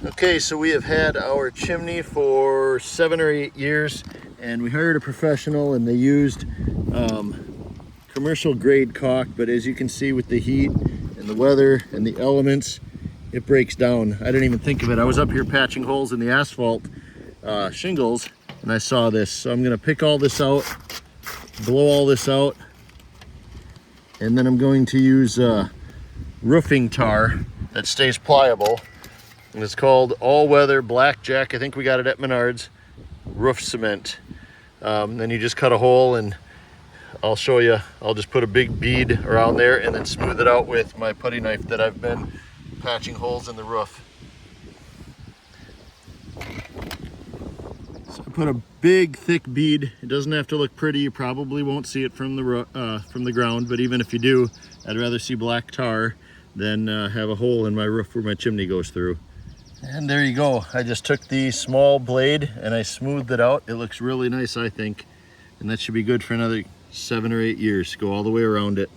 Okay, so we have had our chimney for 7 or 8 years, and we hired a professional, and they used commercial grade caulk, but as you can see with the heat and the weather and the elements, it breaks down. I didn't even think of it. I was up here patching holes in the asphalt shingles, and I saw this. So I'm gonna pick all this out, blow all this out, and then I'm going to use roofing tar that stays pliable. And it's called all-weather blackjack. I think we got it at Menards. Roof cement. Then you just cut a hole, and I'll show you. I'll just put a big bead around there and then smooth it out with my putty knife that I've been patching holes in the roof. So I put a big thick bead. It doesn't have to look pretty. You probably won't see it from the ground, but even if you do, I'd rather see black tar than have a hole in my roof where my chimney goes through. And there you go. I just took the small blade and I smoothed it out. It looks really nice, I think. And that should be good for another 7 or 8 years. Go all the way around it.